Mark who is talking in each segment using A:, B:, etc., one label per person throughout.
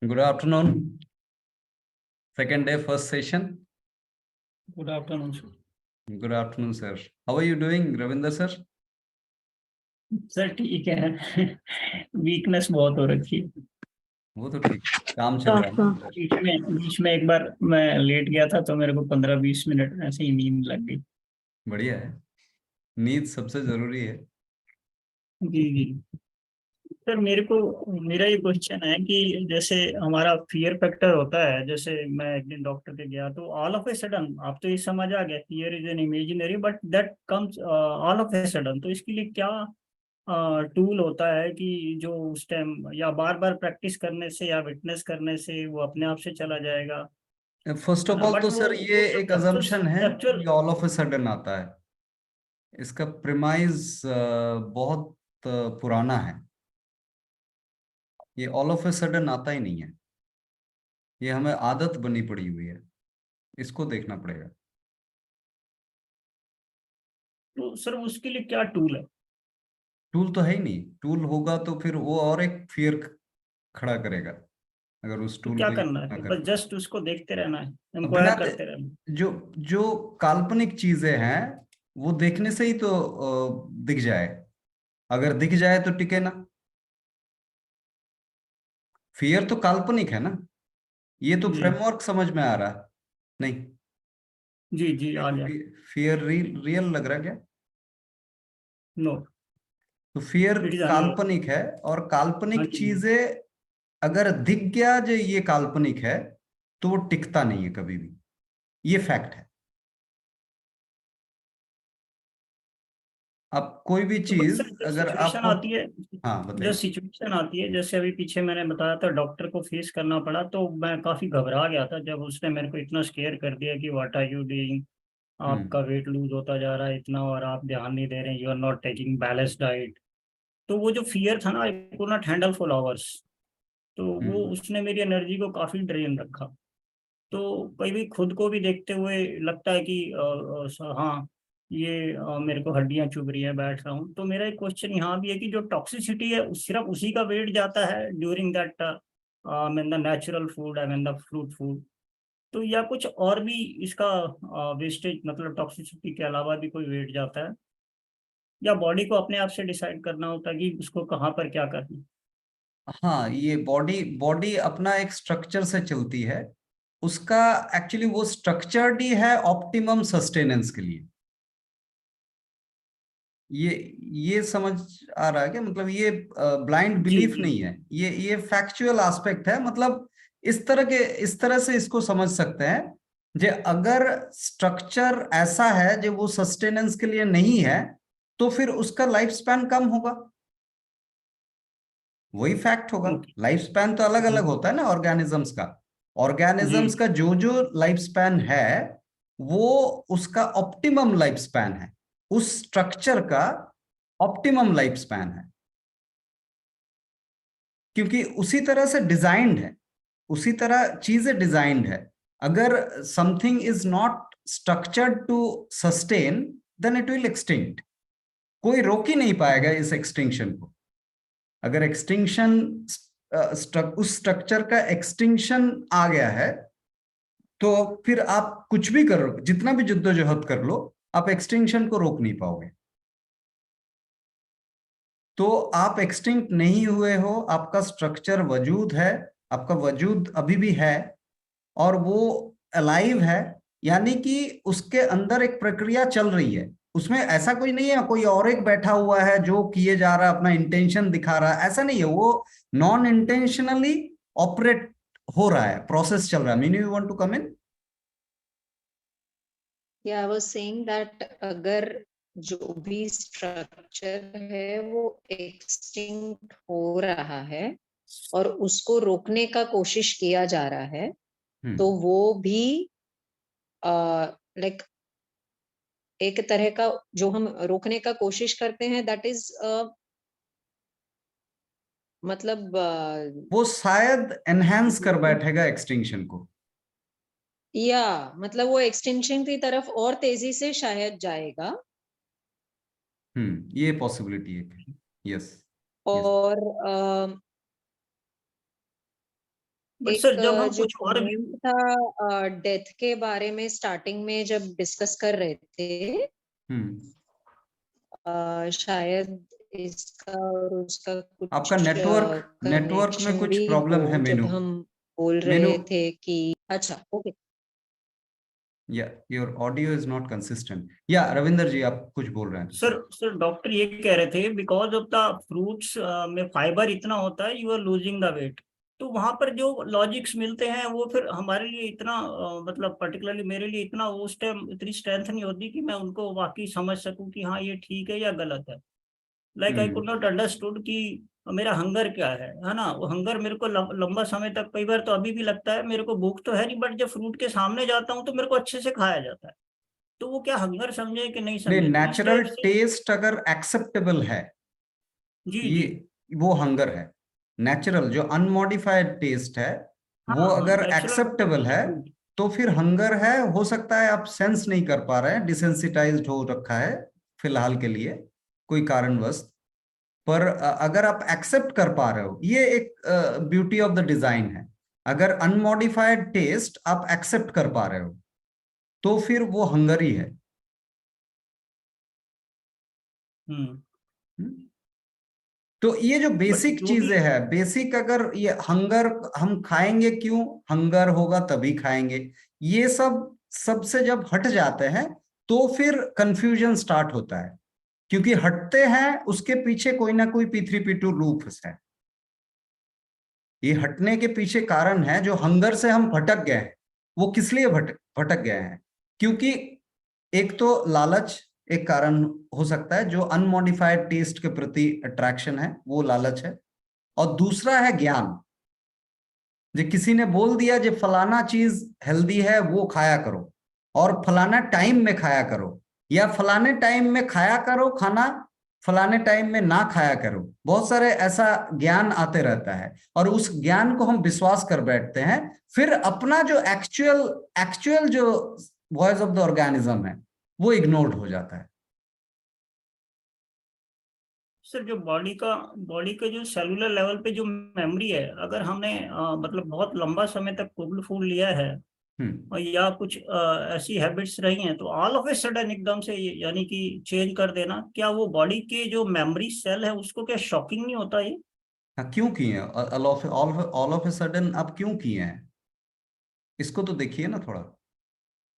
A: Good afternoon. Second day, first session.
B: Good afternoon, sir.
A: Good afternoon, sir. How are you doing, Ravinder sir?
B: Sir ठीक है। Weakness बहुत हो रखी है।
A: वो तो ठीक, काम चल रहा है ना अंदर।
B: बीच में एक बार मैं लेट गया था तो मेरे को 15-20 मिनट ऐसे ही नींद लग गई।
A: बढ़िया है, नींद सबसे जरूरी है।
B: जी जी। सर मेरा ये क्वेश्चन है कि जैसे हमारा फियर फैक्टर होता है, जैसे मैं एक दिन डॉक्टर के गया तो ऑल ऑफ ए सडन आप तो ये समझ आ गया fear is an imaginary but that comes all of a sudden. तो इसके लिए क्या टूल होता है कि जो उस टाइम या बार बार प्रैक्टिस करने से या विटनेस करने से वो अपने आप से चला जाएगा,
A: फर्स्ट
B: है
A: ऑफ
B: ना?
A: ऑल
B: बट
A: तो सर ये
B: वो
A: एक
B: सब
A: अजम्पशन है
B: एक्चुअल।
A: कि ऑल ऑफ अ सडन आता है। इसका प्रिमाइज बहुत पुराना है। ये ऑल ऑफ अ सडन आता ही नहीं है, ये हमें आदत बनी पड़ी हुई है, इसको देखना पड़ेगा।
B: तो सर उसके लिए क्या टूल है?
A: टूल तो है ही नहीं, टूल होगा तो फिर वो और एक फियर खड़ा करेगा अगर उस
B: तो
A: टूल
B: क्या
A: को यूज
B: करना है
A: ना
B: फिर?
A: कर
B: बस
A: पाए।
B: जस्ट उसको देखते रहना है,
A: अब बिना
B: इंक्वायर करते रहना है।
A: जो जो काल्पनिक चीजें हैं वो देखने से ही तो दिख जाए। अगर दिख जाए तो टिके ना। फियर तो काल्पनिक है ना, ये तो
B: जी
A: फ्रेमवर्क समझ में आ रहा नहीं।
B: जी जी आ गया।
A: फियर रियल लग रहा क्या?
B: नो,
A: तो फियर
B: इट इज अनरियल।
A: काल्पनिक है, और
B: हाँ
A: काल्पनिक
B: जी जी।
A: चीजें अगर दिख गया जो ये काल्पनिक है तो वो टिकता नहीं है कभी भी। ये फैक्ट है। अब कोई भी
B: तो बस
A: चीज
B: सर जब
A: अगर
B: सिचुएशन
A: आपको,
B: आती है,
A: हाँ
B: जब
A: बताइए।
B: सिचुएशन आती है जैसे अभी पीछे मैंने बताया था डॉक्टर को फेस करना पड़ा, तो मैं काफी घबरा गया था जब उसने मेरे को इतना स्केयर कर दिया कि व्हाट आर यू डूइंग, आपका
A: हम्म
B: वेट लूज होता जा रहा है इतना और आप ध्यान नहीं दे रहे हैं, you are not taking balance diet. तो वो जो फियर था ना, I could not handle for hours. तो वो
A: हम्म।
B: उसने मेरी एनर्जी को काफी ड्रेन रखा। तो कभी भी खुद को भी देखते हुए लगता है कि हाँ ये मेरे को हड्डियां चुभ रही है, बैठ रहा हूँ। तो मेरा एक क्वेश्चन यहाँ भी है कि जो टॉक्सिसिटी है सिर्फ उसी का वेट जाता है during that mean the natural food, I mean the fruit food, तो या कुछ और भी इसका वेस्टेज मतलब टॉक्सिसिटी के अलावा भी कोई वेट जाता है, या बॉडी को अपने आप से डिसाइड करना होता है कि उसको कहाँ पर क्या करना है?
A: हाँ, ये बॉडी बॉडी अपना एक स्ट्रक्चर से चलती है। उसका एक्चुअली वो स्ट्रक्चर्ड ही है ऑप्टिमम सस्टेनेंस के लिए। ये ये समझ आ रहा है क्या? मतलब ये ब्लाइंड
B: जी
A: बिलीफ
B: जी
A: नहीं है, ये फैक्चुअल एस्पेक्ट है। मतलब इस तरह से इसको समझ सकते हैं। जे अगर स्ट्रक्चर ऐसा है जो वो सस्टेनेंस के लिए नहीं है तो फिर उसका लाइफ स्पैन कम होगा। वही फैक्ट होगा।
B: ओके।
A: लाइफ स्पैन तो अलग
B: जी
A: अलग होता है ना ऑर्गेनिजम्स का।
B: जी
A: ऑर्गेनिजम्स का जो लाइफ स्पैन है वो उसका ऑप्टिमम लाइफ स्पैन है, उस स्ट्रक्चर का ऑप्टिमम लाइफ स्पैन है, क्योंकि उसी तरह से डिजाइंड है, उसी तरह चीजें डिजाइंड है। अगर something is not structured to sustain then it will extinct. कोई रोक ही नहीं पाएगा इस एक्सटिंक्शन को। अगर एक्सटिंक्शन उस स्ट्रक्चर का एक्सटिंक्शन आ गया है तो फिर आप कुछ भी करो, जितना भी जद्दोजहद कर लो, आप एक्सटिंक्शन को रोक नहीं पाओगे। तो आप एक्सटिंक्ट नहीं हुए हो, आपका स्ट्रक्चर वजूद है, आपका वजूद अभी भी है और वो अलाइव है। यानी कि उसके अंदर एक प्रक्रिया चल रही है। उसमें ऐसा कोई नहीं है कोई और एक बैठा हुआ है जो किए जा रहा है, अपना इंटेंशन दिखा रहा है, ऐसा नहीं है। वो नॉन इंटेंशनली ऑपरेट हो रहा है, प्रोसेस चल रहा है। Meenu, you want to come in?
C: I was saying that अगर जो भी स्ट्रक्चर है वो एक्सटिंक्ट हो रहा है और उसको रोकने का कोशिश किया जा रहा है तो वो भी लाइक एक तरह का जो हम रोकने का कोशिश करते हैं दैट इज मतलब
A: वो शायद एनहेंस कर बैठेगा एक्सटिंक्शन को।
C: या मतलब वो एक्सटेंशन की तरफ और तेजी से शायद जाएगा।
A: ये पॉसिबिलिटी है। यस। यस।
C: और
B: बट सर जब हम
C: जो
B: कुछ और भी
C: पॉइंट था डेथ के बारे में स्टार्टिंग में जब डिस्कस कर रहे थे, शायद इसका और उसका
A: आपका
C: कुछ
A: नेटवर्क में
C: कनेक्शन
A: कुछ
C: भी
A: प्रॉब्लम है
C: हो, जब
A: मीनू।
C: हम बोल
A: मीनू,
C: रहे थे कि अच्छा ओके।
A: या your audio is not consistent. या रविंदर जी आप कुछ बोल रहे हैं?
B: सर डॉक्टर ये कह रहे थे बिकॉज ऑफ द फ्रूट्स में फाइबर इतना होता है, you are losing the weight. तो वहां पर जो लॉजिक्स मिलते हैं वो फिर हमारे लिए इतना मतलब पर्टिकुलरली मेरे लिए इतना उस टाइम इतनी स्ट्रेंथ नहीं होती कि मैं उनको वाकई समझ सकूं कि हाँ ये ठीक है या गलत है। Like I could not understood कि मेरा हंगर क्या है ना। वो हंगर मेरे को लंबा समय तक, कई बार तो अभी भी लगता है मेरे को भूख तो है नहीं, बट जब फ्रूट के सामने जाता हूँ तो मेरे को अच्छे से खाया जाता है। तो वो क्या हंगर समझे कि नहीं
A: नहीं,
B: समझे, तो इस
A: नेचुरल
B: टाइप से।
A: टेस्ट अगर एक्सेप्टेबल है,
B: जी
A: ये
B: जी।
A: वो हंगर है। नेचुरल जो अनमॉडिफाइड टेस्ट है वो
B: हाँ हाँ,
A: अगर
B: नेचुरल
A: एक्सेप्टेबल है तो फिर हंगर है। हो सकता है आप सेंस नहीं कर पा रहे हैं, डिसेंसिटाइज्ड हो रखा है फिलहाल के लिए कोई कारणवश। पर अगर आप एक्सेप्ट कर पा रहे हो, ये एक ब्यूटी ऑफ द डिजाइन है। अगर अनमॉडिफाइड टेस्ट आप एक्सेप्ट कर पा रहे हो तो फिर वो हंगर ही है। हम्म। तो ये जो
B: बट
A: बेसिक
B: जो भी।
A: चीजें है, बेसिक अगर ये हंगर, हम खाएंगे क्यों, हंगर होगा तभी खाएंगे, ये सब सबसे जब हट जाते हैं तो फिर कंफ्यूजन स्टार्ट होता है। क्योंकि हटते हैं उसके पीछे कोई ना कोई P3P2 लूप है। ये हटने के पीछे कारण है, जो हंगर से हम भटक गए हैं वो किस लिए भटक गए हैं। क्योंकि एक तो लालच एक कारण हो सकता है, जो अनमॉडिफाइड टेस्ट के प्रति अट्रैक्शन है वो लालच है। और दूसरा है ज्ञान। जो किसी ने बोल दिया जो फलाना चीज हेल्दी है वो खाया करो, और फलाना टाइम में खाया करो, या फलाने टाइम में खाया करो खाना, फलाने टाइम में ना खाया करो। बहुत सारे ऐसा ज्ञान आते रहता है और उस ज्ञान को हम विश्वास कर बैठते हैं। फिर अपना जो एक्चुअल एक्चुअल जो वॉइस ऑफ द ऑर्गेनिज्म है वो इग्नोर्ड हो जाता है।
B: सर जो बॉडी के जो सेलुलर लेवल पे जो मेमोरी है, अगर हमने मतलब बहुत लंबा समय तक फूड फूड लिया है और या कुछ ऐसी हैबिट्स रही हैं, तो ऑल ऑफ ए सडन एकदम से यानी कि चेंज कर देना, क्या वो बॉडी के जो मेमोरी सेल है उसको क्या शॉकिंग नहीं होता ये?
A: हाँ, क्यों किए हैं ऑल ऑफ ए सडन? आप क्यों किए हैं इसको तो देखिए ना थोड़ा।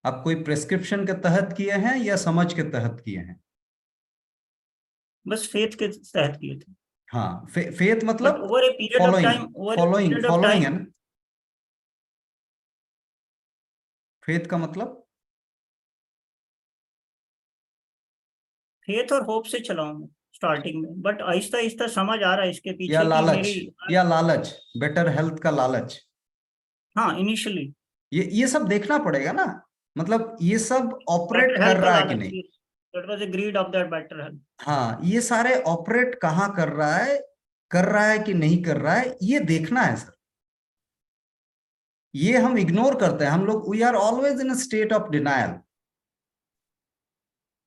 A: आप कोई प्रेस्क्रिप्शन के तहत किए हैं या समझ के तहत किए हैं?
B: बस फेथ के तहत किए थे।
A: हाँ, फेथ
B: बट
A: मतलब
B: over a period of
A: following,
B: time, over A
A: following
B: period of
A: following है
B: टाइम।
A: ना। फेथ का मतलब
B: फेथ और होप से चला हूँ स्टार्टिंग में, बट आहिस्ता आहिस्ता समझ आ रहा है इसके
A: या
B: पीछे कि
A: लालच,
B: मेरी।
A: या लालच, बेटर हेल्थ का लालच।
B: हाँ इनिशियली।
A: ये सब देखना पड़ेगा ना। मतलब ये सब ऑपरेट
B: बेटर
A: कर
B: हेल्थ का
A: रहा है कि
B: लालच,
A: नहीं।
B: That was a greed of that better health.
A: हाँ, ये सारे ऑपरेट कहाँ कर रहा है कि नहीं कर रहा है, ये देखना है सर। ये हम इग्नोर करते हैं हम लोग। We are always in a state of denial.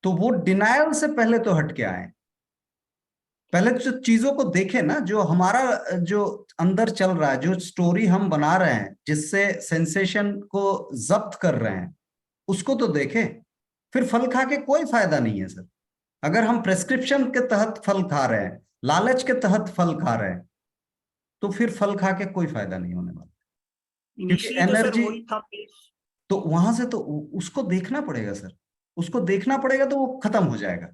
A: तो वो डिनायल से पहले तो हट के आए। पहले तो चीजों को देखें ना, जो हमारा जो अंदर चल रहा है, जो स्टोरी हम बना रहे हैं जिससे सेंसेशन को जब्त कर रहे हैं, उसको तो देखें। फिर फल खा के कोई फायदा नहीं है सर। अगर हम प्रेस्क्रिप्शन के तहत फल खा रहे हैं, लालच के तहत फल खा रहे हैं, तो फिर फल खा के कोई फायदा नहीं होने वाला। क्योंकि
B: इनिशियली तो सर
A: एनर्जी,
B: वही था पेस।
A: तो वहां से तो उसको देखना पड़ेगा सर। उसको देखना पड़ेगा तो वो खत्म हो जाएगा।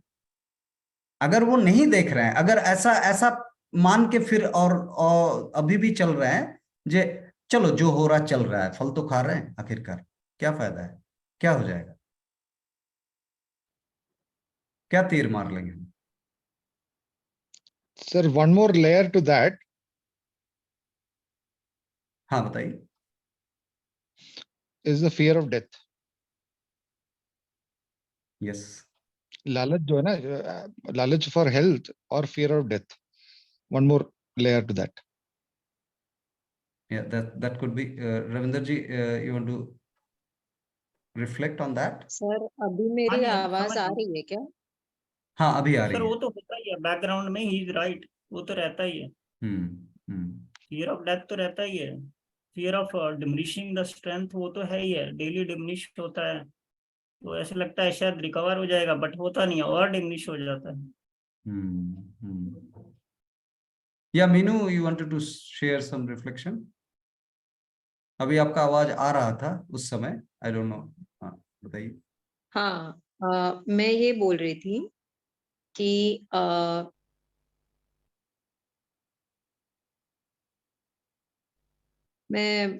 A: अगर वो नहीं देख रहे हैं, अगर ऐसा ऐसा मान के फिर और अभी भी चल रहे हैं, जे चलो जो हो रहा चल रहा है, फल तो खा रहे हैं आखिरकार, क्या फायदा है, क्या हो जाएगा, क्या तीर मार लेंगे हम।
D: Sir, one more layer to that
A: हाँ बताइए।
D: is the fear of death.
A: Yes.
D: लालच जो है ना, लालच for health or fear of death. One more layer to that.
A: Yeah, that could be. Ravinder ji, you want to reflect on that?
C: Sir अभी
B: हाँ
C: मेरी
B: जी हाँ जी,
C: आवाज
B: समझ
C: आ
B: गया।
C: रही है क्या?
A: हाँ, अभी आ
B: सर
A: रही
B: वो
A: है।
B: तो होता ही है बैकग्राउंड में, ही इज राइट, वो तो रहता ही है।
A: हम्म।
B: फियर ऑफ डेथ तो रहता ही है। Fear of diminishing the strength, वो तो है ही है, डेली डिमिनिश होता है, तो ऐसे लगता है शायद रिकवर हो जाएगा, बट होता नहीं है, और डिमिनिश हो जाता है।
A: या Meenu, you wanted to share some reflection? अभी आपका आवाज आ रहा था उस समय, आई डोंट नो। हाँ, बताइए।
C: हाँ, मैं ये बोल रही थी कि मैं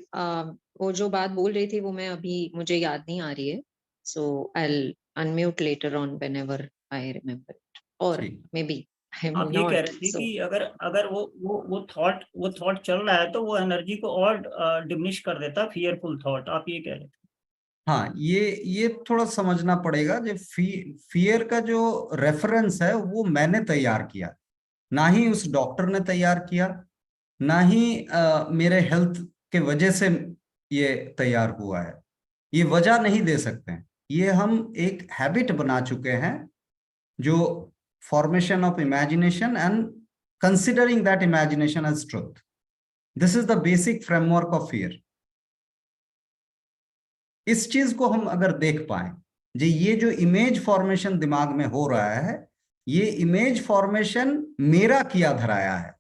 C: वो जो बात बोल रही थी वो मैं अभी मुझे याद नहीं आ रही है, so I unmute later on whenever I remember, और
A: ठीक।
C: मे बी आई एम
B: आप ये कह
C: नॉट,
B: रहे थे
C: सो
B: कि अगर अगर वो थॉट चल रहा है तो वो एनर्जी को और डिमिनिश कर देता, फियरफुल थॉट, आप ये कह रहे थे?
A: हाँ, ये थोड़ा समझना पड़ेगा। जो फियर का जो रेफरेंस है वो मैंने तैयार किया, ना ही उस डॉक्टर ने तैयार किया, ना ही मेरे हेल्थ के वजह से ये तैयार हुआ है। ये वजह नहीं दे सकते हैं, ये हम एक हैबिट बना चुके हैं, जो formation of imagination and considering that imagination as truth. This is the basic framework of fear. इस चीज को हम अगर देख पाए, जी, ये जो इमेज फॉर्मेशन दिमाग में हो रहा है, ये इमेज फॉर्मेशन मेरा किया धराया है,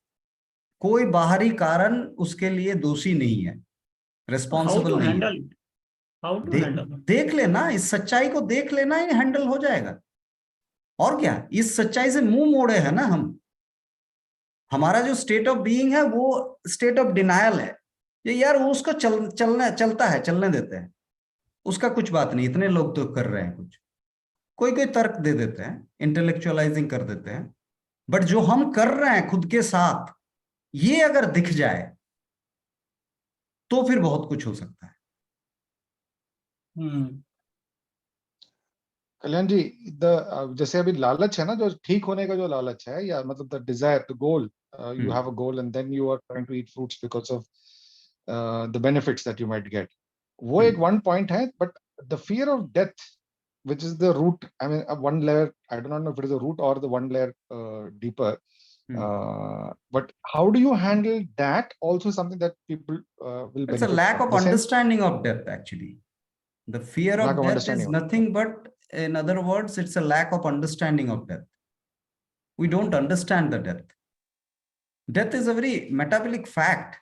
A: कोई बाहरी कारण उसके लिए दोषी नहीं है,
B: हाउ टू
A: रिस्पॉन्सिबल नहीं है।
B: Handle, how to handle?
A: देख लेना, इस सच्चाई को देख लेना, ही हैंडल हो जाएगा। और क्या, इस सच्चाई से मुंह मोड़े है ना हम। हमारा जो स्टेट ऑफ बीइंग है वो स्टेट ऑफ डिनायल है। ये यार वो उसको चलता है, चलने देते हैं, उसका कुछ बात नहीं, इतने लोग तो कर रहे हैं कुछ, कोई कोई तर्क दे देते हैं, इंटेलेक्चुअलाइजिंग कर देते हैं। बट जो हम कर रहे हैं खुद के साथ, ये अगर दिख जाए तो फिर बहुत कुछ हो सकता है।
D: कल्याण जी, जैसे अभी लालच है ना, जो ठीक होने का जो लालच है, या मतलब the desire, the goal, you have a goal and then you are trying to eat fruits because of the benefits that you might get. वो एक one point है, but the fear of death, which is the root, I mean, one layer, I do not know if it is a root or the one layer deeper. But how do you handle that? Also something that people will
A: It's a
D: benefit
A: lack
D: from.
A: of understanding of death, actually. The fear
D: Lack
A: of
D: of
A: death is
D: understanding.
A: nothing but, in other words, it's a lack of understanding of death. We don't understand the death. Death is a very metabolic fact.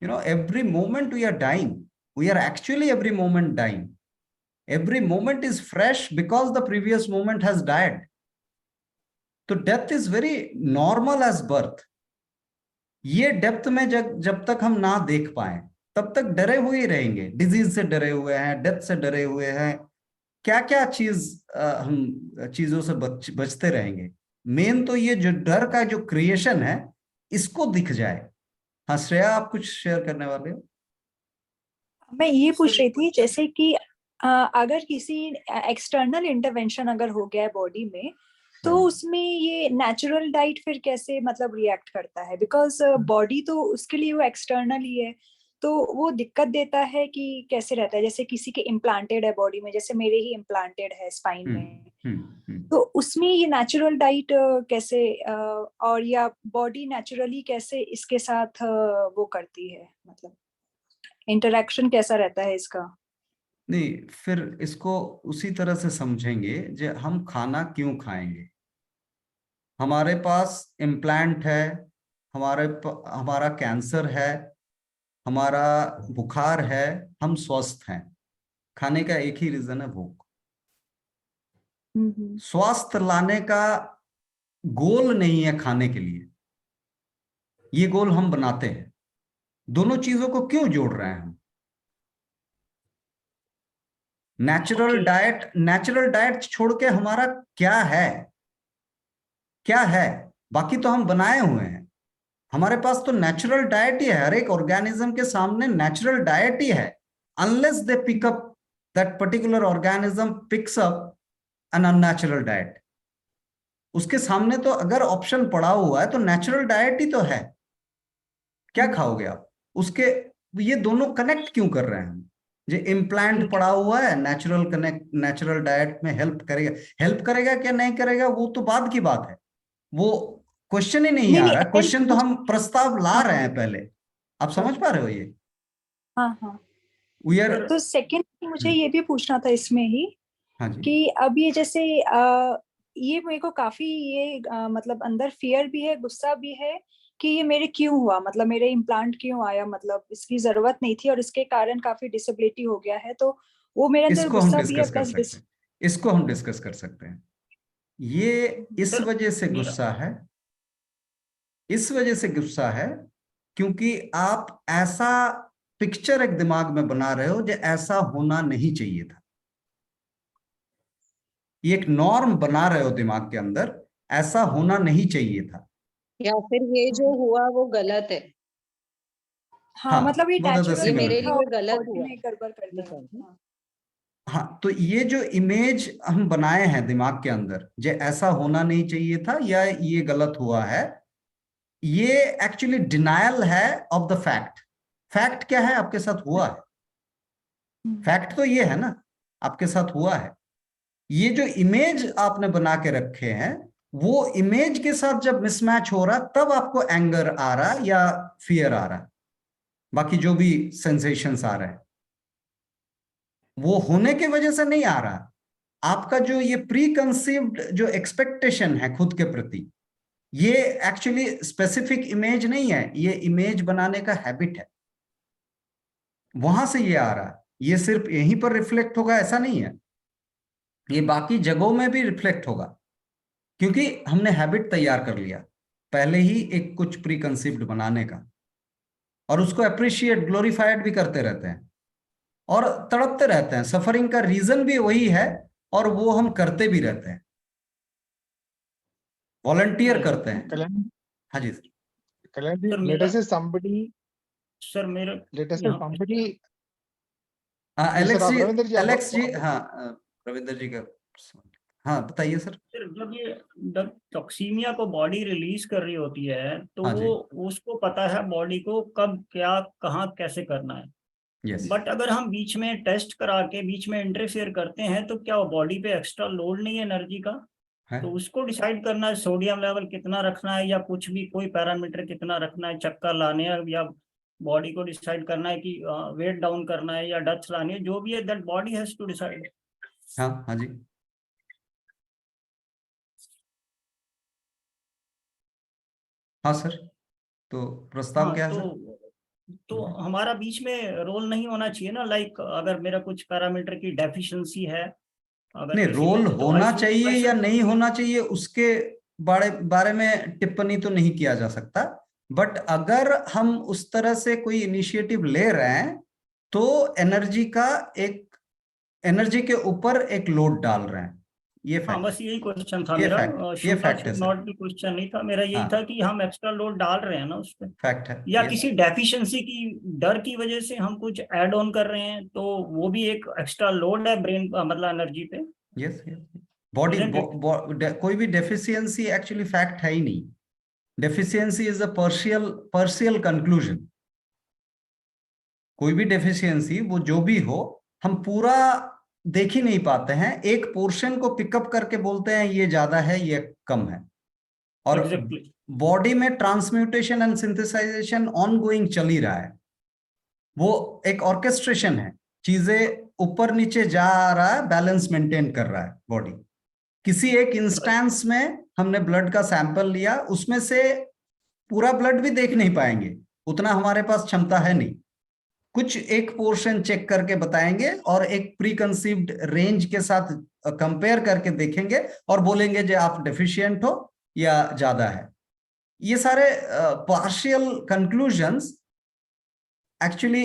A: You know, every moment we are dying. We are actually every moment dying. Every moment is fresh because the previous moment has died. So death is very normal as birth. ये depth में जब तक हम ना देख पाए तब तक डरे हुए ही रहेंगे, डिजीज से डरे हुए हैं, डेथ से डरे हुए हैं, क्या क्या हम चीजों से बचते रहेंगे। मेन तो ये जो डर का जो क्रिएशन है, इसको दिख जाए। हाँ श्रेया, आप कुछ शेयर करने वाले हो?
E: मैं ये पूछ रही थी, जैसे कि अगर किसी एक्सटर्नल इंटरवेंशन अगर हो गया है बॉडी में, तो उसमें ये नेचुरल डाइट फिर कैसे मतलब रिएक्ट करता है? बिकॉज बॉडी तो उसके लिए वो एक्सटर्नल ही है, तो वो दिक्कत देता है कि कैसे रहता है? जैसे किसी के इम्प्लांटेड है बॉडी में, जैसे मेरे ही इम्प्लांटेड है स्पाइन में, तो उसमें ये नेचुरल डाइट कैसे और या बॉडी नेचुरली कैसे इसके साथ वो करती है, मतलब इंटरेक्शन कैसा रहता है इसका?
A: नहीं, फिर इसको उसी तरह से समझेंगे जो हम खाना क्यों खाएंगे। हमारे पास इम्प्लांट है, हमारा कैंसर है, हमारा बुखार है, हम स्वस्थ हैं, खाने का एक ही रीजन है, भूख। स्वास्थ्य लाने का गोल नहीं है खाने के लिए, ये गोल हम बनाते हैं। दोनों चीजों को क्यों जोड़ रहे हैं हम? नेचुरल डाइट छोड़ के हमारा क्या है, क्या है? बाकी तो हम बनाए हुए हैं। हमारे पास तो नेचुरल डाइट ही है, हर एक ऑर्गेनिज्म के सामने नेचुरल डाइट ही है। Unless they pick up, that particular organism picks up an unnatural diet, उसके सामने तो अगर ऑप्शन पड़ा हुआ है तो नेचुरल डाइट ही तो है। क्या खाओगे आप उसके? ये दोनों कनेक्ट क्यों कर रहे हैं हम? जो इम्प्लांट पड़ा हुआ है, नेचुरल डाइट में हेल्प करेगा क्या नहीं करेगा वो तो बाद की बात है, वो क्वेश्चन ही नहीं आ रहा है। क्वेश्चन तो हम प्रस्ताव ला रहे हैं पहले। आप समझ पा रहे हो ये?
E: हाँ हाँ।
A: We are.
E: तो सेकंड मुझे ये भी पूछना था इसमें ही
A: हाँ जी।
E: कि अब ये जैसे ये मेरे को काफी ये मतलब अंदर फियर भी है, गुस्सा भी है कि ये मेरे क्यों हुआ, मतलब मेरे इम्प्लांट क्यों आया, मतलब इसकी जरूरत नहीं थी और इसके कारण काफी डिसेबिलिटी हो गया है। तो वो मेरे अंदर
A: इसको हम
E: गुस्सा भी है
A: डिस्कस कर
E: प्लस
A: सकते हैं, इसको हम डिस्कस कर सकते हैं। ये इस
B: सर,
A: वजह से
B: मेरा
A: गुस्सा है, इस वजह से गुस्सा है क्योंकि आप ऐसा पिक्चर एक दिमाग में बना रहे हो जो ऐसा होना नहीं चाहिए था। ये एक नॉर्म बना रहे हो दिमाग के अंदर, ऐसा होना नहीं चाहिए था।
C: या फिर ये जो हुआ वो गलत है,
E: हाँ, मतलब ये
A: वो तो
E: नेचुरल
C: ये
A: सिमिलर
C: मेरे
A: थी।
C: लिए गलत
E: बॉडी
C: हुआ।
E: में गड़बड़ कर
C: ये
E: दिया।
C: कहना।
E: हाँ।
A: हाँ, तो ये जो इमेज हम बनाए हैं दिमाग के अंदर, जो ऐसा होना नहीं चाहिए था या ये गलत हुआ है, ये एक्चुअली डिनायल है ऑफ द फैक्ट। फैक्ट क्या है? आपके साथ हुआ है। फैक्ट तो ये है ना, आपके साथ हुआ है। ये जो इमेज आपने बना के रखे हैं, वो इमेज के साथ जब मिसमैच हो रहा तब आपको एंगर आ रहा या फियर आ रहा, बाकी जो भी सेंसेशंस आ रहे हैं वो होने की वजह से नहीं आ रहा। आपका जो ये प्री कंसीव्ड जो एक्सपेक्टेशन है खुद के प्रति, ये एक्चुअली स्पेसिफिक इमेज नहीं है, ये इमेज बनाने का हैबिट है, वहां से ये आ रहा है। ये सिर्फ यहीं पर रिफ्लेक्ट होगा ऐसा नहीं है, ये बाकी जगहों में भी रिफ्लेक्ट होगा, क्योंकि हमने हैबिट तैयार कर लिया पहले ही एक कुछ प्री कंसीव्ड बनाने का, और उसको अप्रिशिएट ग्लोरीफाइड भी करते रहते हैं और तड़पते रहते हैं। सफरिंग का रीजन भी वही है, और वो हम करते भी रहते हैं, वॉलंटियर करते हैं।
D: कल्याण,
A: हाँ जी सर।
D: कल्याण जी,
B: सर
D: let
B: मेरा
D: us say somebody,
B: सर मेरा
D: let us say
B: यहाँ
D: somebody,
A: हाँ
D: जी सर,
A: एलेक्स
D: आप
A: जी,
D: रविंद्र जी, आप
A: एलेक्स जी, हाँ रविंद्र जी का, हाँ बताइए सर।
B: सर जब टॉक्सीमिया को बॉडी रिलीज कर रही होती है तो
A: हाँ जी।
B: वो उसको पता है बॉडी को कब क्या कहाँ कैसे करना है।
A: यस।
B: बट अगर हम बीच में टेस्ट करा के बीच में इंटरफेयर करते हैं तो क्या बॉडी पे एक्स्ट्रा लोड नहीं है एनर्जी का?
A: है।
B: तो उसको डिसाइड करना है सोडियम लेवल कितना रखना है या कुछ भी कोई पैरामीटर कितना रखना है, चक्कर लाने हैं या बॉडी को डिसाइड करना है कि वेट डाउन करना है या डेथ लानी है, जो भी है that body has to decide.
A: हाँ हाँ जी। हाँ सर, तो प्रस्ताव
B: हाँ
A: क्या है
B: तो
A: सर?
B: हमारा बीच में रोल नहीं होना चाहिए ना, लाइक अगर मेरा कुछ पैरामीटर की डेफिशिएंसी है अगर
A: नहीं,
B: किसी
A: रोल
B: में तो
A: होना
B: आई
A: चाहिए या
B: शुड
A: नहीं होना चाहिए उसके बारे बारे में टिप्पणी तो नहीं किया जा सकता, बट अगर हम उस तरह से कोई इनिशिएटिव ले रहे हैं तो एनर्जी का एक, एनर्जी के ऊपर एक लोड डाल रहे हैं, ये
B: हाँ
A: फैक्ट
B: बस यही क्वेश्चन था
A: है। ये
B: मेरा,
A: फैक्ट, ये
B: शुड
A: फैक्ट है
B: शुड
A: सर।
B: नॉट भी क्वेश्चन नहीं था मेरा, यही था
A: हाँ,
B: कि हम एक्स्ट्रा लोड डाल रहे हैं ना उस पर,
A: फैक्ट है।
B: या
A: यस
B: किसी डेफिशिएंसी की डर की वजह से हम कुछ ऐड ऑन कर रहे हैं तो वो भी एक एक्स्ट्रा लोड है ब्रेन मतलब एनर्जी पे,
A: yes yes. Body
B: isn't it?
A: कोई भी डेफिशिएंसी एक्चुअली फैक्ट है ही नहीं। Deficiency is a partial partial conclusion. कोई भी डेफिशिएंसी वो जो भी हो, हम पूरा देख ही नहीं पाते हैं, एक पोर्शन को पिकअप करके बोलते हैं ये ज्यादा है ये कम है, और
B: Exactly.
A: बॉडी में ट्रांसम्यूटेशन एंड सिंथेसाइजेशन ऑनगोइंग चल ही रहा है। वो एक ऑर्केस्ट्रेशन है, चीजें ऊपर नीचे जा रहा है, बैलेंस मेंटेन कर रहा है बॉडी। किसी एक इंस्टेंस में हमने ब्लड का सैंपल लिया, उसमें से पूरा ब्लड भी देख नहीं पाएंगे, उतना हमारे पास क्षमता है नहीं, कुछ एक पोर्शन चेक करके बताएंगे और एक प्री कंसीव्ड रेंज के साथ कंपेयर करके देखेंगे और बोलेंगे जो आप डेफिशिएंट हो या ज्यादा है। ये सारे partial conclusions actually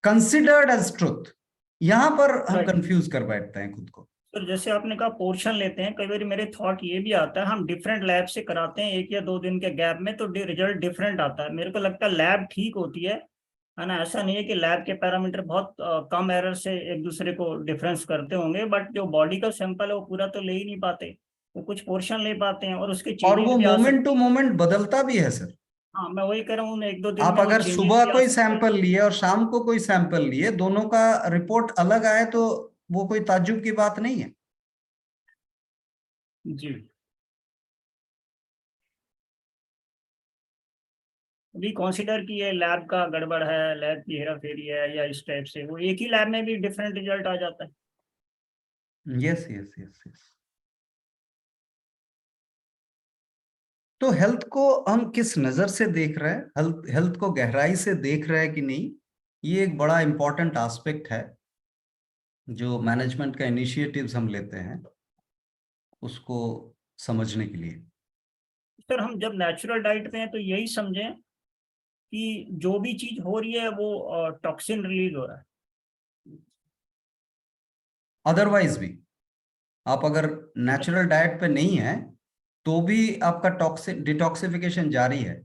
A: considered as truth, यहां पर हम
B: Right.
A: कंफ्यूज कर बैठते हैं खुद को।
B: तो जैसे आपने कहा पोर्शन लेते हैं, कई बार मेरे थॉट ये भी आता है हम डिफरेंट लैब से कराते हैं 1 या 2 दिन के गैप में तो रिजल्ट डिफरेंट आता है। मेरे को लगता है लैब ठीक होती है ना, ऐसा नहीं है कि लैब के पैरामीटर बहुत कम एरर से एक दूसरे को डिफरेंस करते होंगे, बट जो बॉडी का सैंपल है वो पूरा तो ले ही नहीं पाते, वो कुछ पोर्शन ले पाते हैं और उसके
A: और वो
B: चेंजेस भी आ
A: मोमेंट
B: सकते
A: टू
B: हैं।
A: मोमेंट बदलता भी है सर।
B: हाँ मैं वही कह रहा हूँ 1-2 दिन
A: आप
B: में वो
A: अगर
B: चेंजेस
A: सुबह
B: भी आ
A: कोई
B: सकते हैं।
A: सैंपल लिए और शाम को कोई सैंपल लिए, दोनों का रिपोर्ट अलग आए तो वो कोई ताज्जुब की बात नहीं है।
B: जी वी कंसीडर कि ये लैब का गड़बड़ है, लैब की हेरा फेरी है या इस टाइप से, वो एक ही लैब में भी डिफरेंट रिजल्ट आ जाता है।
A: Yes yes yes yes. तो हेल्थ को हम किस नजर से देख रहे हैं, हेल्थ को गहराई से देख रहे हैं कि नहीं, ये एक बड़ा इंपॉर्टेंट एस्पेक्ट है जो मैनेजमेंट का इनिशिएटिव्स हम लेते हैं उसको समझने के लिए।
B: सर हम जब नेचुरल डाइट पे हैं तो यही समझें कि जो भी चीज हो रही है वो टॉक्सिन रिलीज हो रहा है।
A: अदरवाइज भी आप अगर नेचुरल डाइट पे नहीं है तो भी आपका टॉक्सिन डिटॉक्सिफिकेशन जारी है।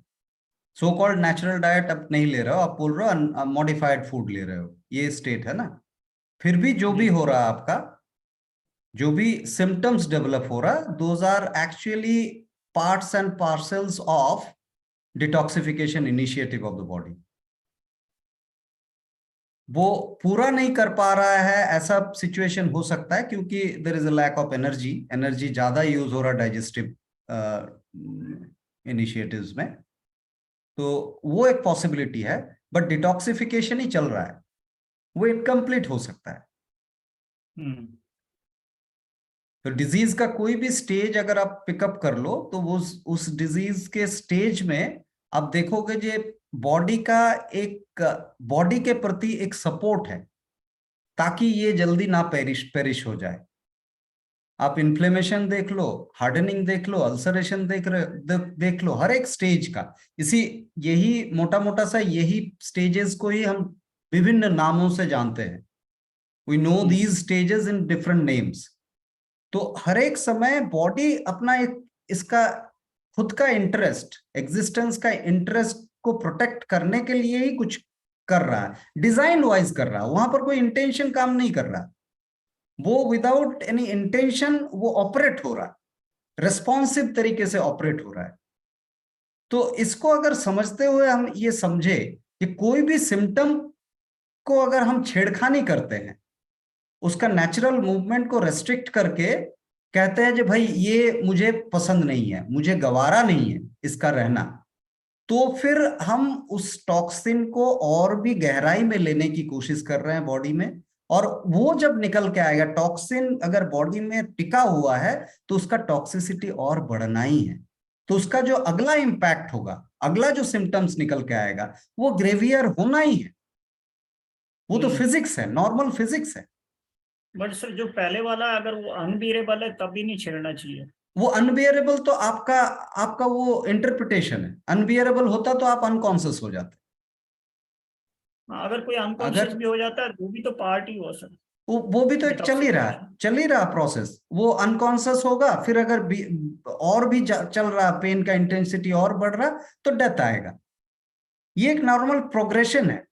A: सो कॉल्ड नेचुरल डाइट आप नहीं ले रहे हो, आप बोल रहे हो मॉडिफाइड फूड ले रहे हो, ये स्टेट है ना। फिर भी जो भी हो रहा है आपका, जो भी सिम्टम्स डेवलप हो रहा है, those are actually parts and parcels of detoxification initiative of the body. वो पूरा नहीं कर पा रहा है ऐसा सिचुएशन हो सकता है क्योंकि there is a lack of energy, energy ज्यादा यूज हो रहा है डाइजेस्टिव इनिशिएटिव्स में, तो वो एक पॉसिबिलिटी है। बट डिटॉक्सिफिकेशन ही चल रहा है, वो इनकम्प्लीट हो सकता है। तो डिजीज का कोई भी स्टेज अगर आप पिकअप कर लो तो वो उस डिजीज के स्टेज में आप देखोगे जे बॉडी का एक बॉडी के प्रति एक सपोर्ट है ताकि ये जल्दी ना पेरिश हो जाए। आप इन्फ्लेमेशन देख लो, हार्डनिंग देख लो, अल्सरेशन देख लो, हर एक स्टेज का यही मोटा मोटा सा यही स्टेजेस को ही हम विभिन्न नामों से जानते हैं। We know these stages in different names. तो हर एक समय बॉडी अपना एक इसका खुद का इंटरेस्ट, एग्जिस्टेंस का इंटरेस्ट को प्रोटेक्ट करने के लिए ही कुछ कर रहा है, डिजाइन वाइज कर रहा है, वहां पर कोई इंटेंशन काम नहीं कर रहा, वो विदाउट एनी इंटेंशन वो ऑपरेट हो रहा है, रिस्पॉन्सिव तरीके से ऑपरेट हो रहा है। तो इसको अगर समझते हुए हम ये समझे कि कोई भी सिम्टम को अगर हम छेड़खानी करते हैं, उसका नेचुरल मूवमेंट को रेस्ट्रिक्ट करके कहते हैं कि भाई ये मुझे पसंद नहीं है, मुझे गवारा नहीं है इसका रहना, तो फिर हम उस टॉक्सिन को और भी गहराई में लेने की कोशिश कर रहे हैं बॉडी में। और वो जब निकल के आएगा, टॉक्सिन अगर बॉडी में टिका हुआ है तो उसका टॉक्सिसिटी और बढ़ना ही है। तो उसका जो अगला इंपैक्ट होगा, अगला जो सिम्टम्स निकल के आएगा, वो ग्रेवियर होना ही है। वो तो फिजिक्स है, नॉर्मल फिजिक्स है।
B: बट सर जो पहले वाला अगर वो अनबियरेबल है तब भी नहीं छेड़ना चाहिए। वो
A: अनबियरेबल तो आपका वो इंटरप्रिटेशन है। अनबियरेबल होता तो आप अनकॉन्शियस हो जाते।
B: अगर कोई अनकॉन्शियस भी हो जाता है वो भी तो पार्ट ही हुआ सर।
A: वो भी तो एक चल ही रहा प्रोसेस। वो अनकॉन्शियस होगा, फिर अगर और भी चल रहा, पेन का इंटेंसिटी और बढ़ रहा तो डेथ आएगा। ये एक नॉर्मल प्रोग्रेशन है।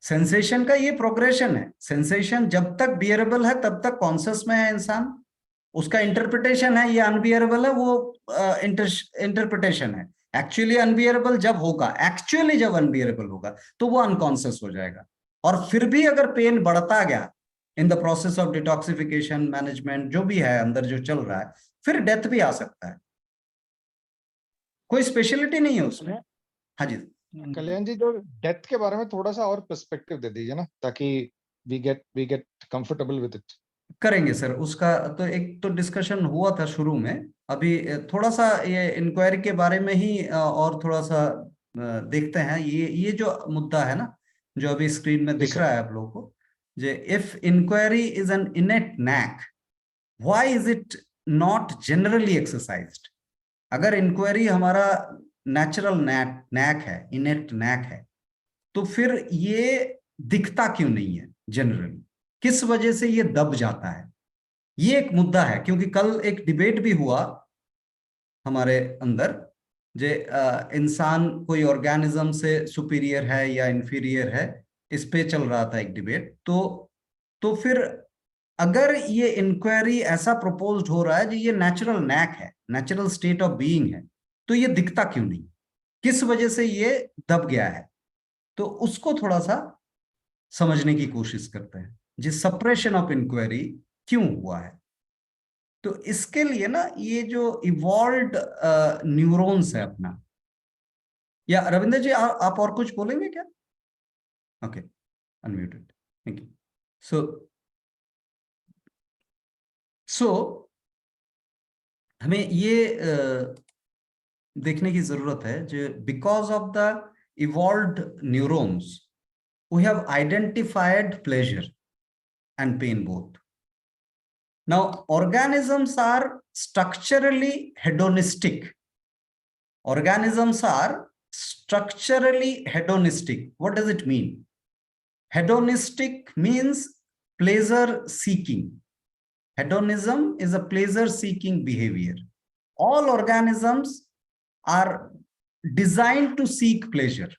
A: सेंसेशन का ये प्रोग्रेशन है। सेंसेशन जब तक बियरेबल है तब तक कॉन्शियस में है इंसान, उसका इंटरप्रिटेशन है। ये अनबियरेबल है, वो इंटरप्रिटेशन है। एक्चुअली अनबियरेबल जब होगा, जब अनबियरेबल होगा तो वो अनकॉन्शियस हो जाएगा। और फिर भी अगर पेन बढ़ता गया in the process of detoxification management, जो भी है अंदर जो चल रहा है, फिर डेथ भी आ सकता है। कोई स्पेशलिटी नहीं है उसमें। हाँ जी
D: कल्याण जी, जो डेथ के बारे में थोड़ा सा और पर्सपेक्टिव दे दीजिए ना, ताकि we get comfortable with it.
A: करेंगे सर। उसका तो एक तो डिस्कशन हुआ था शुरू में, अभी थोड़ा सा ये इंक्वायरी के बारे में ही और थोड़ा सा देखते हैं। ये जो मुद्दा है ना, जो अभी स्क्रीन में दिख रहा है आप लोगों को, जे if inquiry is an innate knack, why is it not generally exercised. अगर इंक्वायरी हमारा नेचुरल नैक है, इनेट नैक है, तो फिर ये दिखता क्यों नहीं है जनरली, किस वजह से ये दब जाता है, ये एक मुद्दा है। क्योंकि कल एक डिबेट भी हुआ हमारे अंदर, जे इंसान कोई ऑर्गेनिज्म से सुपीरियर है या इंफीरियर है, इस पे चल रहा था एक डिबेट। तो फिर अगर ये इंक्वायरी ऐसा प्रपोज्ड हो रहा है कि ये नेचुरल नैक है, नेचुरल स्टेट ऑफ बीइंग है, तो ये दिखता क्यों नहीं, किस वजह से ये दब गया है, तो उसको थोड़ा सा समझने की कोशिश करते हैं, जिस सप्रेशन ऑफ इंक्वायरी क्यों हुआ है। तो इसके लिए ना, ये जो इवॉल्व्ड न्यूरॉन्स है अपना, या रविंद्र जी आप और कुछ बोलेंगे क्या? Okay, unmuted, thank you. So हमें ये देखने की जरूरत है जो because of the evolved neurons we have identified pleasure and pain both. Now, organisms are structurally hedonistic. Organisms are structurally hedonistic. What does it mean? Hedonistic means pleasure seeking. Hedonism is a pleasure seeking behavior. All organisms are designed to seek pleasure.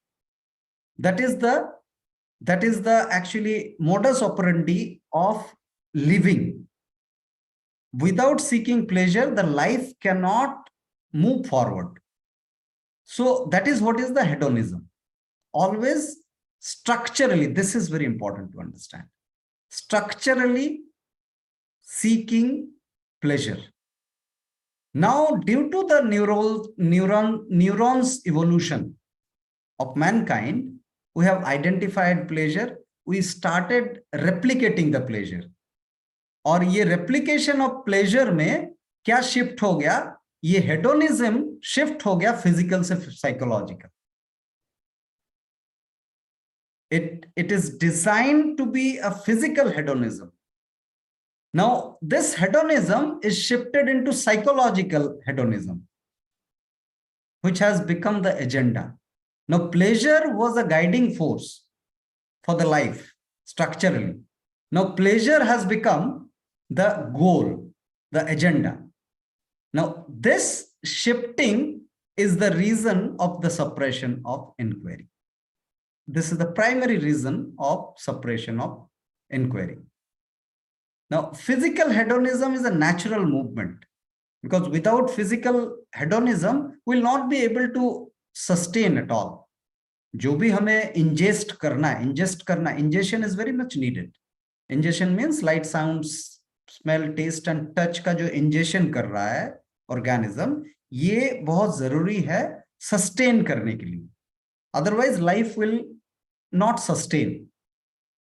A: That is the actually modus operandi of living. Without seeking pleasure, the life cannot move forward. So that is what is the hedonism. Always structurally, this is very important to understand. Structurally seeking pleasure. Now, due to the neurons evolution of mankind, we have identified pleasure. We started replicating the pleasure. और ये replication of pleasure में क्या shift हो गया? ये hedonism shift हो गया physical से psychological. It is designed to be a physical hedonism. Now, this hedonism is shifted into psychological hedonism, which has become the agenda. Now, pleasure was a guiding force for the life structurally. Now, pleasure has become the goal, the agenda. Now, this shifting is the reason of the suppression of inquiry. This is the primary reason of suppression of inquiry. Now, physical hedonism is a natural movement, because without physical hedonism, we will not be able to sustain at all. जो भी हमें ingest करना, ingestion is very much needed. Ingestion means light, sounds, smell, taste and touch का जो ingestion कर रहा है organism, ये बहुत जरूरी है sustain करने के लिए. Otherwise, life will not sustain.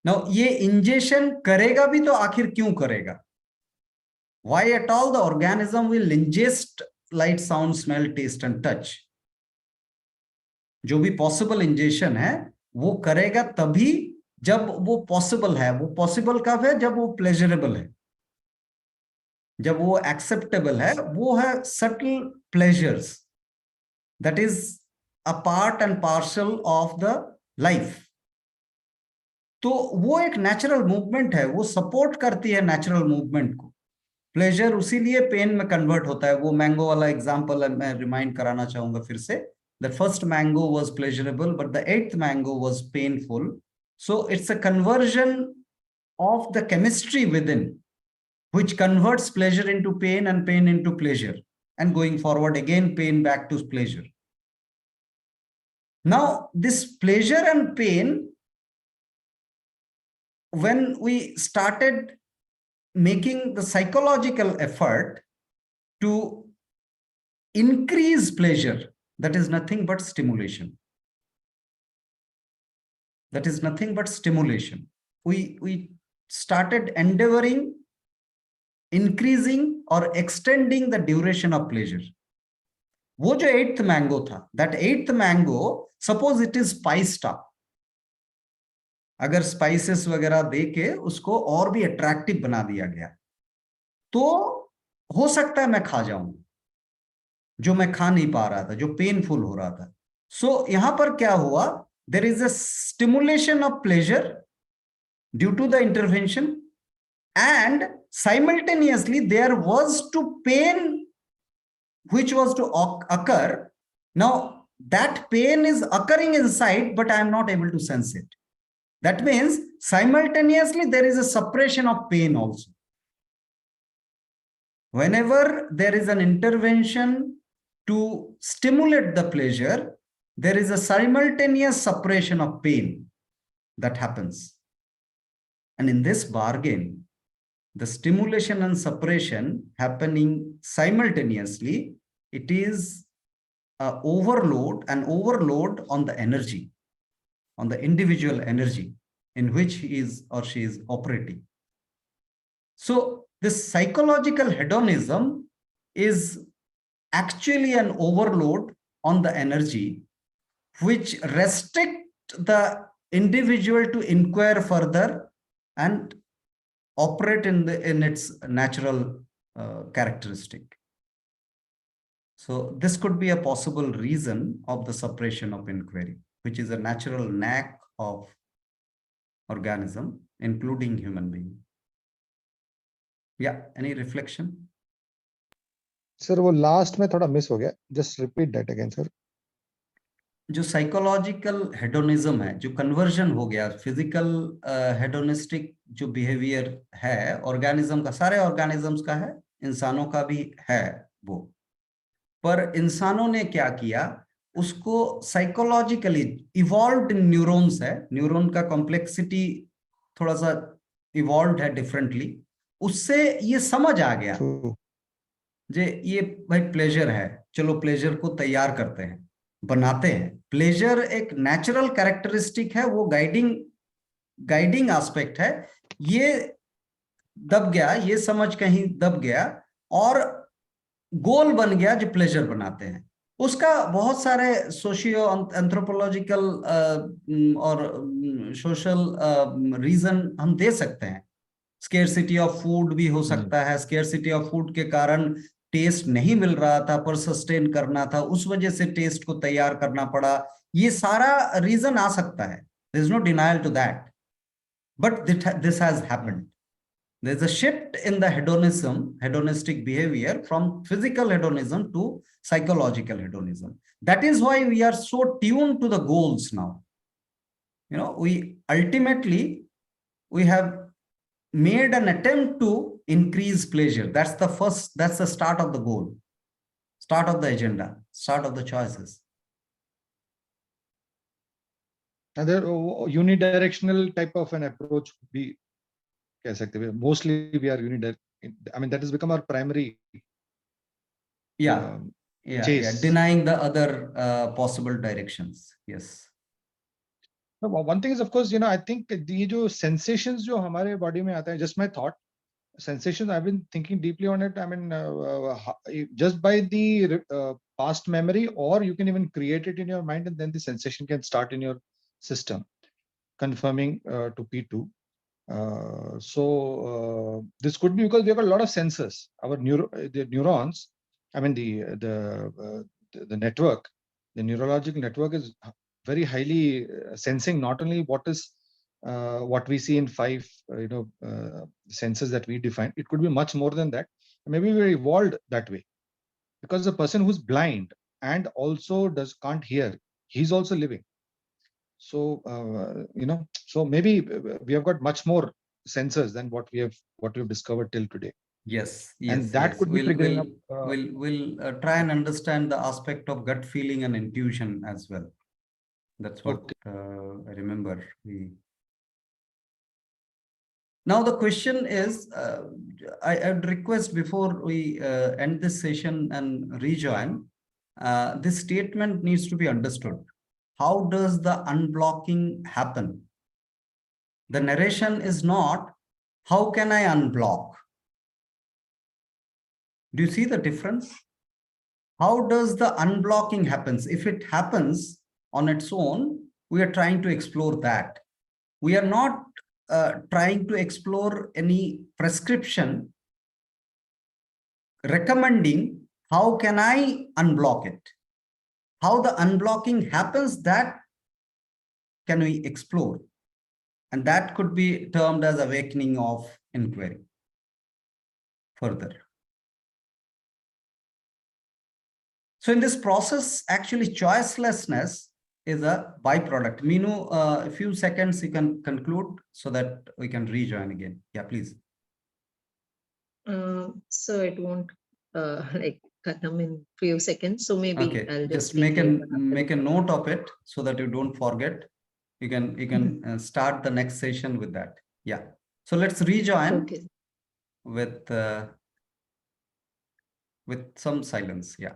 A: Now, ये ingestion करेगा भी तो आखिर क्यों करेगा? Why at all the organism will ingest light, sound, smell, taste and touch? जो भी possible ingestion है वो करेगा तभी जब वो possible है. वो possible कब है? जब वो pleasurable है, जब वो acceptable है. वो है subtle pleasures, that is a part and parcel of the life. तो वो एक नेचुरल मूवमेंट है, वो सपोर्ट करती है नेचुरल मूवमेंट को. प्लेजर उसीलिए पेन में कन्वर्ट होता है. वो मैंगो वाला एग्जांपल मैं रिमाइंड कराना चाहूंगा फिर से. The first mango was pleasurable but the 8th mango was painful. So it's a conversion of the chemistry within which converts pleasure into pain and pain into pleasure and going forward again pain back to pleasure. Now this pleasure and pain, when we started making the psychological effort to increase pleasure, that is nothing but stimulation. That is nothing but stimulation. We started endeavoring increasing or extending the duration of pleasure. वो जो 8th mango था, that 8th mango, suppose it is spiced up. अगर spices वगैरह देके उसको और भी attractive बना दिया गया तो हो सकता है मैं खा जाऊं, जो मैं खा नहीं पा रहा था, जो पेनफुल हो रहा था. सो यहां पर क्या हुआ? There is a stimulation of pleasure due to the intervention and simultaneously there was to pain which was to occur. Now that pain is occurring inside but I am not able to sense it. That means simultaneously there is a suppression of pain also. Whenever there is an intervention to stimulate the pleasure, there is a simultaneous suppression of pain that happens. And in this bargain, the stimulation and suppression happening simultaneously, it is an overload on the energy, on the individual energy in which he is or she is operating. So this psychological hedonism is actually an overload on the energy which restrict the individual to inquire further and operate in its natural characteristic. So this could be a possible reason of the suppression of inquiry, which is a natural knack of organism, including human being. Yeah, any reflection?
D: Sir, वो last में थोड़ा miss हो गया. Just repeat that again, sir.
A: जो psychological hedonism है, जो conversion हो गया, फिजिकल हेडोनिस्टिक जो बिहेवियर है ऑर्गेनिज्म का, सारे ऑर्गेनिजम्स का है, इंसानों का भी है वो, पर इंसानों ने क्या किया, उसको साइकोलॉजिकली इवॉल्व्ड न्यूरॉन्स है, न्यूरॉन का कॉम्प्लेक्सिटी थोड़ा सा इवॉल्व्ड है डिफरेंटली, उससे ये समझ आ गया जे ये भाई प्लेजर है, चलो प्लेजर को तैयार करते हैं, बनाते हैं। प्लेजर एक नेचुरल कैरेक्टरिस्टिक है, वो गाइडिंग एस्पेक्ट है, ये दब गया, ये समझ कहीं दब गया और गोल बन गया जो प्लेजर बनाते हैं। उसका बहुत सारे सोशियो एंथ्रोपोलॉजिकल और सोशल रीजन हम दे सकते हैं। स्केर्सिटी ऑफ फूड भी हो सकता है, स्केर्सिटी ऑफ फूड के कारण टेस्ट नहीं मिल रहा था पर सस्टेन करना था, उस वजह से टेस्ट को तैयार करना पड़ा, ये सारा रीजन आ सकता है, there is no denial to that, but this has happened. There is a shift in the hedonistic behavior from physical hedonism to psychological hedonism. That is why we are so tuned to the goals now. You know, we ultimately have made an attempt to increase pleasure. That's the start of the goal, start of the agenda, start of the choices.
D: Another unidirectional type of an approach would be, mostly we are unidirectional. I mean, that has become our primary.
A: Denying the other possible directions. Yes.
D: No, one thing is, of course, I think the jo sensations jo hamare body mein aata hai, just my thought, sensations, I've been thinking deeply on it. I mean, just by the past memory, or you can even create it in your mind, and then the sensation can start in your system, confirming to P2. So this could be because we have a lot of sensors. Our the neurons, I mean the network, the neurological network is very highly sensing not only what we see in 5 senses that we define. It could be much more than that. Maybe we're evolved that way, because the person who's blind and also can't hear, he's also living. So so maybe we have got much more sensors than what we've discovered till today.
A: Yes,
D: and that could be triggering up.
A: We'll try and understand the aspect of gut feeling and intuition as well. That's what I remember. Now the question is, I would request before we end this session and rejoin, this statement needs to be understood. How does the unblocking happen? The narration is not, how can I unblock? Do you see the difference? How does the unblocking happens? If it happens on its own, we are trying to explore that. We are not trying to explore any prescription recommending how can I unblock it. How the unblocking happens, that can we explore, and that could be termed as awakening of inquiry further. So in this process, actually choicelessness is a byproduct. Meenu, a few seconds you can conclude so that we can rejoin again. Yeah, please.
C: So it won't come in few seconds. So maybe I'll
A: just make a note of it so that you don't forget. You can start the next session with that. Yeah. So let's rejoin with some silence. Yeah.